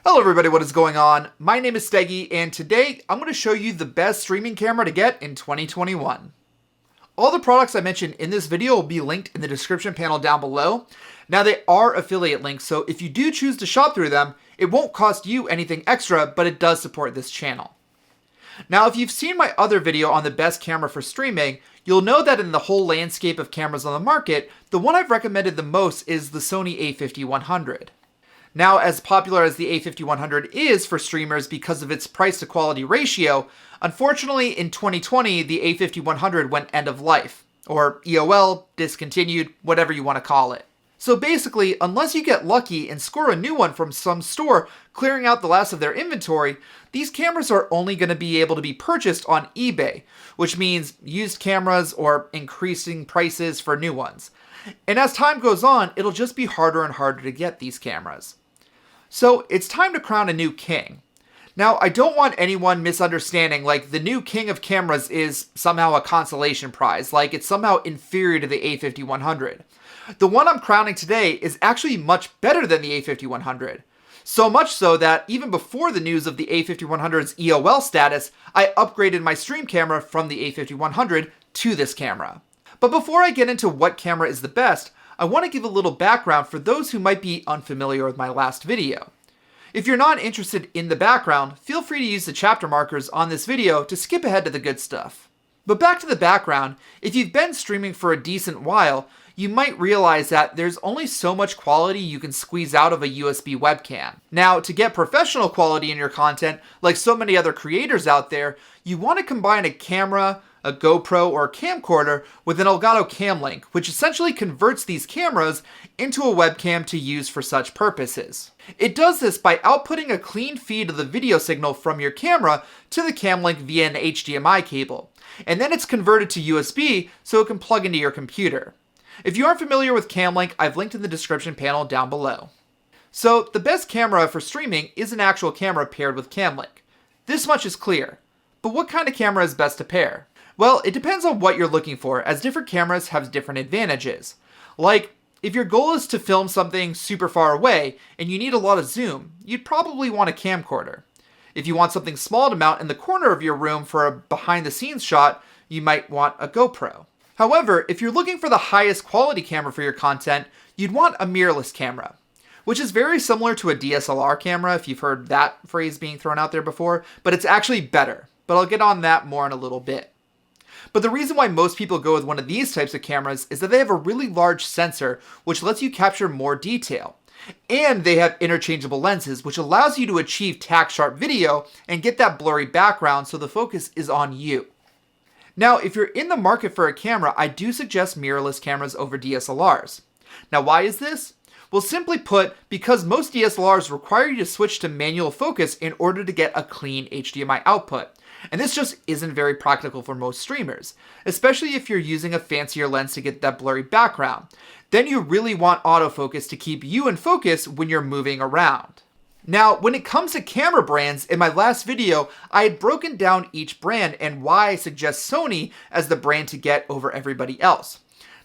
Hello everybody, what is going on? My name is Steggy, and today I'm going to show you the best streaming camera to get in 2021. All the products I mentioned in this video will be linked in the description panel down below. Now they are affiliate links, so if you do choose to shop through them, it won't cost you anything extra, but it does support this channel. Now if you've seen my other video on the best camera for streaming, you'll know that in the whole landscape of cameras on the market, the one I've recommended the most is the Sony A5100. Now, as popular as the A5100 is for streamers because of its price to quality ratio, unfortunately in 2020 the A5100 went end of life, or EOL, discontinued, whatever you want to call it. So basically, unless you get lucky and score a new one from some store clearing out the last of their inventory, these cameras are only going to be able to be purchased on eBay, which means used cameras or increasing prices for new ones. And as time goes on, it'll just be harder and harder to get these cameras. So it's time to crown a new king. Now, I don't want anyone misunderstanding like the new king of cameras is somehow a consolation prize, like it's somehow inferior to the A5100. The one I'm crowning today is actually much better than the A5100. So much so that even before the news of the A5100's EOL status, I upgraded my stream camera from the A5100 to this camera. But before I get into what camera is the best, I want to give a little background for those who might be unfamiliar with my last video. If you're not interested in the background, feel free to use the chapter markers on this video to skip ahead to the good stuff. But back to the background, if you've been streaming for a decent while, you might realize that there's only so much quality you can squeeze out of a USB webcam. Now, to get professional quality in your content, like so many other creators out there, you want to combine a camera, a GoPro, or a camcorder with an Elgato Cam Link, which essentially converts these cameras into a webcam to use for such purposes. It does this by outputting a clean feed of the video signal from your camera to the Cam Link via an HDMI cable, and then it's converted to USB so it can plug into your computer. If you aren't familiar with Cam Link, I've linked in the description panel down below. So the best camera for streaming is an actual camera paired with Cam Link. This much is clear. But what kind of camera is best to pair? Well, it depends on what you're looking for, as different cameras have different advantages. Like, if your goal is to film something super far away and you need a lot of zoom, you'd probably want a camcorder. If you want something small to mount in the corner of your room for a behind-the-scenes shot, you might want a GoPro. However, if you're looking for the highest quality camera for your content, you'd want a mirrorless camera, which is very similar to a DSLR camera if you've heard that phrase being thrown out there before, but it's actually better. But I'll get on that more in a little bit. But the reason why most people go with one of these types of cameras is that they have a really large sensor which lets you capture more detail. And they have interchangeable lenses which allows you to achieve tack-sharp video and get that blurry background so the focus is on you. Now, if you're in the market for a camera, I do suggest mirrorless cameras over DSLRs. Now, why is this? Well, simply put, because most DSLRs require you to switch to manual focus in order to get a clean HDMI output. And this just isn't very practical for most streamers, especially if you're using a fancier lens to get that blurry background. Then you really want autofocus to keep you in focus when you're moving around. Now, when it comes to camera brands, in my last video, I had broken down each brand and why I suggest Sony as the brand to get over everybody else.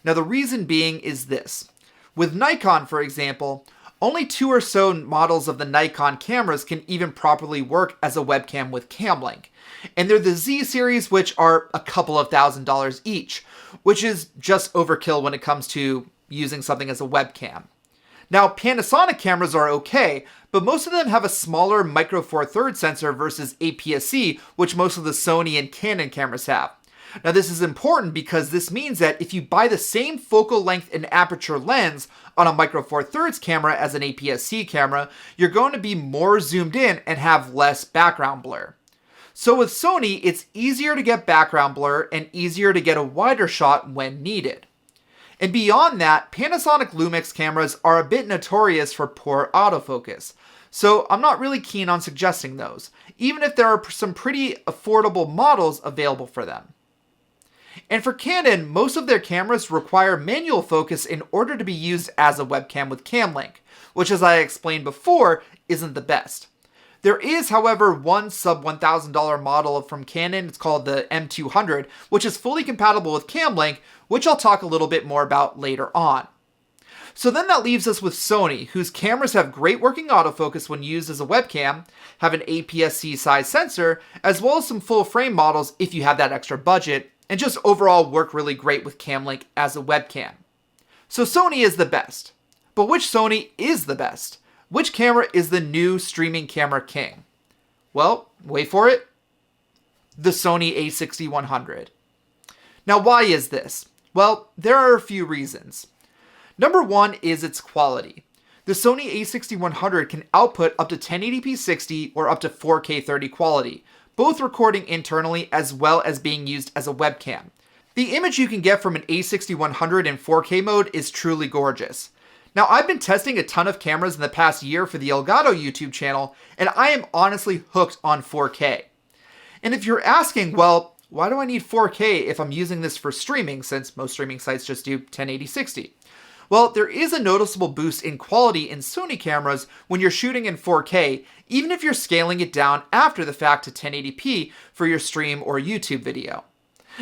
Now, the reason being is this. With Nikon, for example, only 2 or so models of the Nikon cameras can even properly work as a webcam with Cam Link. And they're the Z series, which are a couple of $1,000s each, which is just overkill when it comes to using something as a webcam. Now, Panasonic cameras are okay, but most of them have a smaller micro four thirds sensor versus APS-C, which most of the Sony and Canon cameras have. Now, this is important because this means that if you buy the same focal length and aperture lens on a micro four thirds camera as an APS-C camera, you're going to be more zoomed in and have less background blur. So with Sony, it's easier to get background blur and easier to get a wider shot when needed. And beyond that, Panasonic Lumix cameras are a bit notorious for poor autofocus, so I'm not really keen on suggesting those, even if there are some pretty affordable models available for them. And for Canon, most of their cameras require manual focus in order to be used as a webcam with Cam Link, which, as I explained before, isn't the best. There is, however, one sub $1,000 model from Canon. It's called the M200, which is fully compatible with Cam Link, which I'll talk a little bit more about later on. So then that leaves us with Sony, whose cameras have great working autofocus when used as a webcam, have an APS-C size sensor, as well as some full frame models if you have that extra budget, and just overall work really great with CamLink as a webcam. So Sony is the best. But which Sony is the best? Which camera is the new streaming camera king? Well, wait for it. The Sony A6100. Now why is this? Well, there are a few reasons. Number one is its quality. The Sony A6100 can output up to 1080p 60 or up to 4K 30 quality, both recording internally as well as being used as a webcam. The image you can get from an A6100 in 4K mode is truly gorgeous. Now, I've been testing a ton of cameras in the past year for the Elgato YouTube channel, and I am honestly hooked on 4K. And if you're asking, well, why do I need 4K if I'm using this for streaming, since most streaming sites just do 1080 60? Well, there is a noticeable boost in quality in Sony cameras when you're shooting in 4K, even if you're scaling it down after the fact to 1080p for your stream or YouTube video.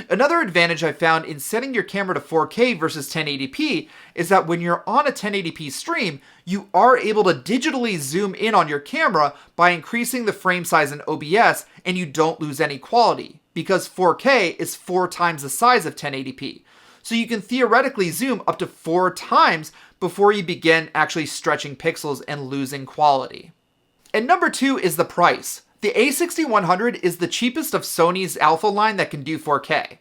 Another advantage I found in setting your camera to 4K versus 1080p is that when you're on a 1080p stream, you are able to digitally zoom in on your camera by increasing the frame size in OBS, and you don't lose any quality, because 4K is 4 times the size of 1080p. So you can theoretically zoom up to 4 times before you begin actually stretching pixels and losing quality. And number 2 is the price. The A6100 is the cheapest of Sony's Alpha line that can do 4K.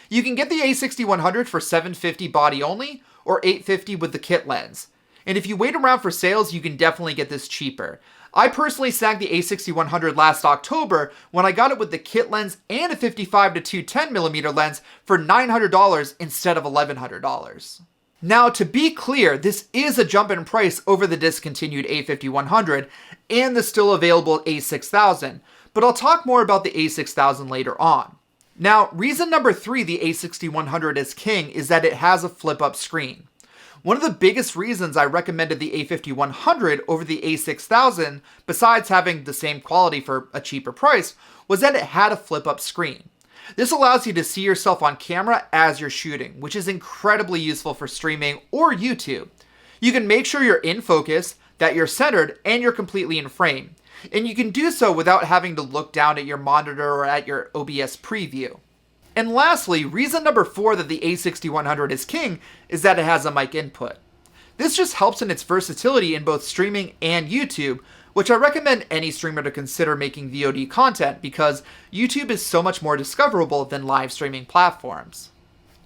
You can get the A6100 for $750 body only, or $850 with the kit lens. And if you wait around for sales, you can definitely get this cheaper. I personally snagged the A6100 last October when I got it with the kit lens and a 55 to 210mm lens for $900 instead of $1,100. Now, to be clear, this is a jump in price over the discontinued A5100 and the still available A6000, but I'll talk more about the A6000 later on. Now, reason number 3 the A6100 is king is that it has a flip-up screen. One of the biggest reasons I recommended the A5100 over the A6000, besides having the same quality for a cheaper price, was that it had a flip-up screen. This allows you to see yourself on camera as you're shooting, which is incredibly useful for streaming or YouTube. You can make sure you're in focus, that you're centered, and you're completely in frame. And you can do so without having to look down at your monitor or at your OBS preview. And lastly, reason number 4 that the A6100 is king is that it has a mic input. This just helps in its versatility in both streaming and YouTube, which I recommend any streamer to consider making VOD content because YouTube is so much more discoverable than live streaming platforms.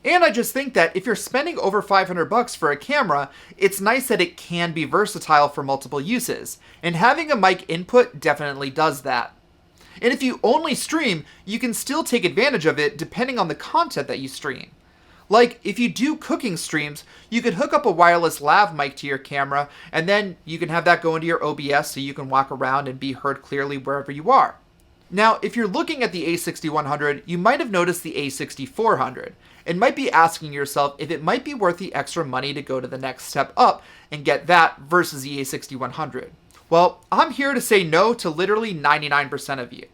And I just think that if you're spending over $500 for a camera, it's nice that it can be versatile for multiple uses, and having a mic input definitely does that. And if you only stream, you can still take advantage of it depending on the content that you stream. Like, if you do cooking streams, you could hook up a wireless lav mic to your camera, and then you can have that go into your OBS so you can walk around and be heard clearly wherever you are. Now, if you're looking at the A6100, you might have noticed the A6400, and might be asking yourself if it might be worth the extra money to go to the next step up and get that versus the A6100. Well, I'm here to say no to literally 99% of you.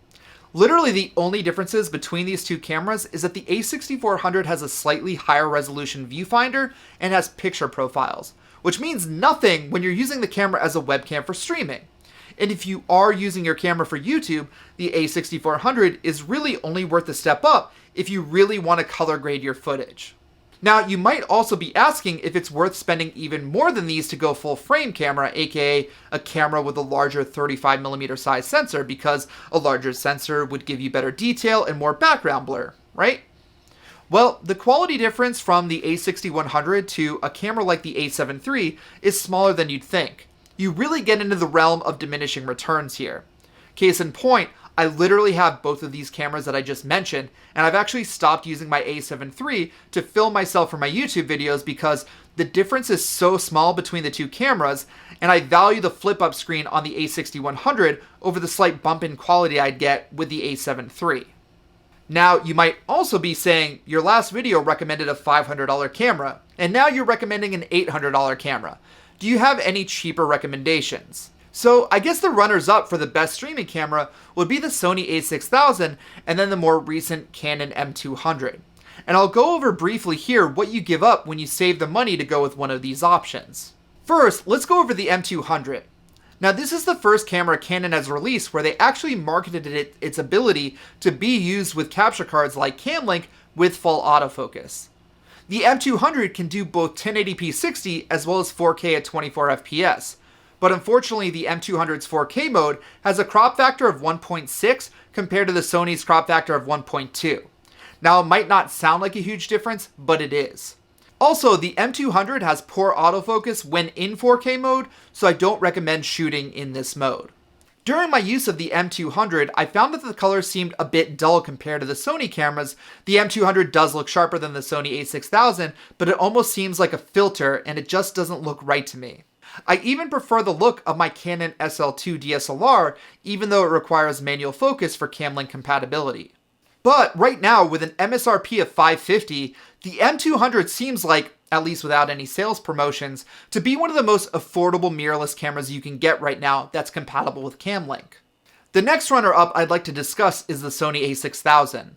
Literally the only differences between these two cameras is that the A6400 has a slightly higher resolution viewfinder and has picture profiles, which means nothing when you're using the camera as a webcam for streaming. And if you are using your camera for YouTube, the A6400 is really only worth the step up if you really want to color grade your footage. Now, you might also be asking if it's worth spending even more than these to go full frame camera, aka a camera with a larger 35mm size sensor, because a larger sensor would give you better detail and more background blur, right? Well, the quality difference from the A6100 to a camera like the A7 III is smaller than you'd think. You really get into the realm of diminishing returns here. Case in point, I literally have both of these cameras that I just mentioned, and I've actually stopped using my A7 III to film myself for my YouTube videos because the difference is so small between the two cameras, and I value the flip-up screen on the A6100 over the slight bump in quality I'd get with the A7 III. Now, you might also be saying, your last video recommended a $500 camera, and now you're recommending an $800 camera. Do you have any cheaper recommendations? So I guess the runners-up for the best streaming camera would be the Sony A6000 and then the more recent Canon M200. And I'll go over briefly here what you give up when you save the money to go with one of these options. First, let's go over the M200. Now this is the first camera Canon has released where they actually marketed its ability to be used with capture cards like CamLink with full autofocus. The M200 can do both 1080p 60 as well as 4K at 24 FPS, but unfortunately the M200's 4K mode has a crop factor of 1.6 compared to the Sony's crop factor of 1.2. Now it might not sound like a huge difference, but it is. Also, the M200 has poor autofocus when in 4K mode, so I don't recommend shooting in this mode. During my use of the M200, I found that the colors seemed a bit dull compared to the Sony cameras. The M200 does look sharper than the Sony A6000, but it almost seems like a filter and it just doesn't look right to me. I even prefer the look of my Canon SL2 DSLR, even though it requires manual focus for CamLink compatibility. But right now, with an MSRP of $550, the M200 seems like, at least without any sales promotions, to be one of the most affordable mirrorless cameras you can get right now that's compatible with CamLink. The next runner-up I'd like to discuss is the Sony A6000.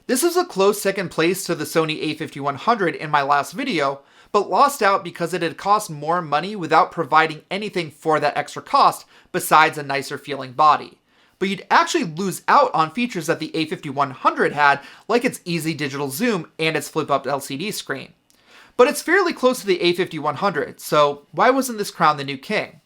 This is a close second place to the Sony A5100 in my last video, but lost out because it had cost more money without providing anything for that extra cost besides a nicer feeling body. But you'd actually lose out on features that the A5100 had, like its easy digital zoom and its flip-up LCD screen. But it's fairly close to the A5100, so why wasn't this crowned the new king?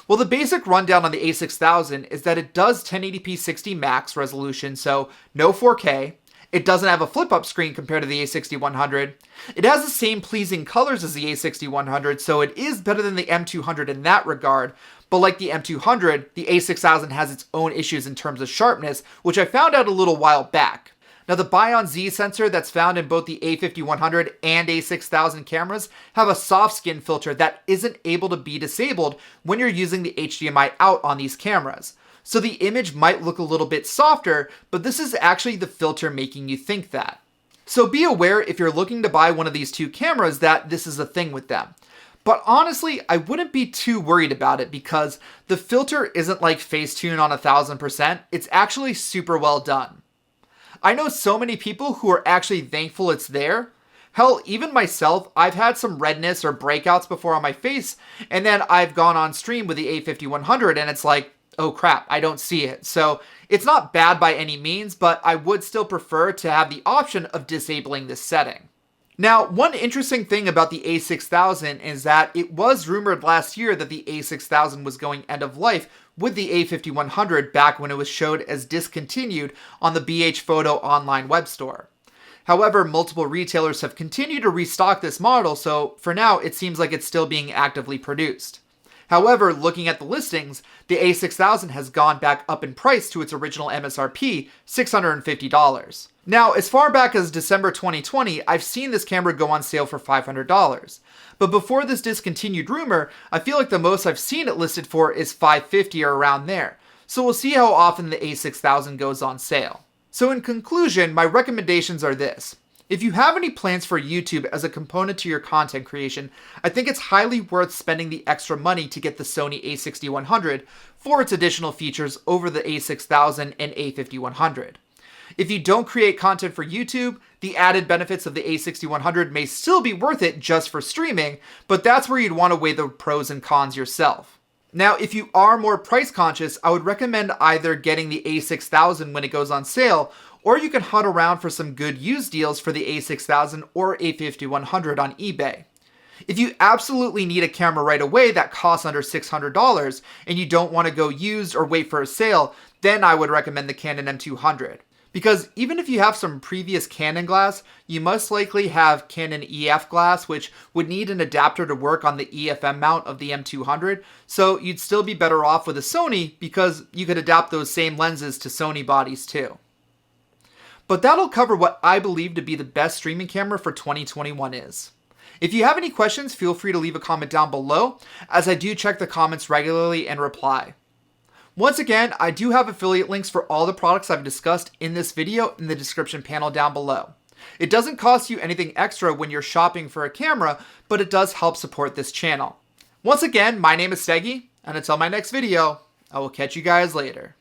Well, the basic rundown on the A6000 is that it does 1080p 60 max resolution, so no 4K. It doesn't have a flip-up screen compared to the A6100. It has the same pleasing colors as the A6100, so it is better than the M200 in that regard. But like the M200, the A6000 has its own issues in terms of sharpness, which I found out a little while back. Now the Bion Z sensor that's found in both the A5100 and A6000 cameras have a soft skin filter that isn't able to be disabled when you're using the HDMI out on these cameras. So the image might look a little bit softer, but this is actually the filter making you think that. So be aware if you're looking to buy one of these two cameras that this is a thing with them. But honestly, I wouldn't be too worried about it because the filter isn't like Facetune on 1000%, it's actually super well done. I know so many people who are actually thankful it's there. Hell, even myself, I've had some redness or breakouts before on my face, and then I've gone on stream with the A5100 and it's like, oh crap, I don't see it. So it's not bad by any means, but I would still prefer to have the option of disabling this setting. Now, one interesting thing about the A6000 is that it was rumored last year that the A6000 was going end of life with the A5100 back when it was showed as discontinued on the BH Photo online web store. However, multiple retailers have continued to restock this model, so for now it seems like it's still being actively produced. However, looking at the listings, the A6000 has gone back up in price to its original MSRP, $650. Now, as far back as December 2020, I've seen this camera go on sale for $500. But before this discontinued rumor, I feel like the most I've seen it listed for is $550 or around there. So we'll see how often the A6000 goes on sale. So in conclusion, my recommendations are this. If you have any plans for YouTube as a component to your content creation, I think it's highly worth spending the extra money to get the Sony A6100 for its additional features over the A6000 and A5100. If you don't create content for YouTube, the added benefits of the A6100 may still be worth it just for streaming, but that's where you'd want to weigh the pros and cons yourself. Now, if you are more price conscious, I would recommend either getting the A6000 when it goes on sale, or you can hunt around for some good used deals for the A6000 or A5100 on eBay. If you absolutely need a camera right away that costs under $600 and you don't want to go used or wait for a sale, then I would recommend the Canon M200. Because even if you have some previous Canon glass, you most likely have Canon EF glass, which would need an adapter to work on the EFM mount of the M200, so you'd still be better off with a Sony because you could adapt those same lenses to Sony bodies too. But that'll cover what I believe to be the best streaming camera for 2021 is. If you have any questions, feel free to leave a comment down below, as I do check the comments regularly and reply. Once again, I do have affiliate links for all the products I've discussed in this video in the description panel down below. It doesn't cost you anything extra when you're shopping for a camera, but it does help support this channel. Once again, my name is Steggy, and until my next video, I will catch you guys later.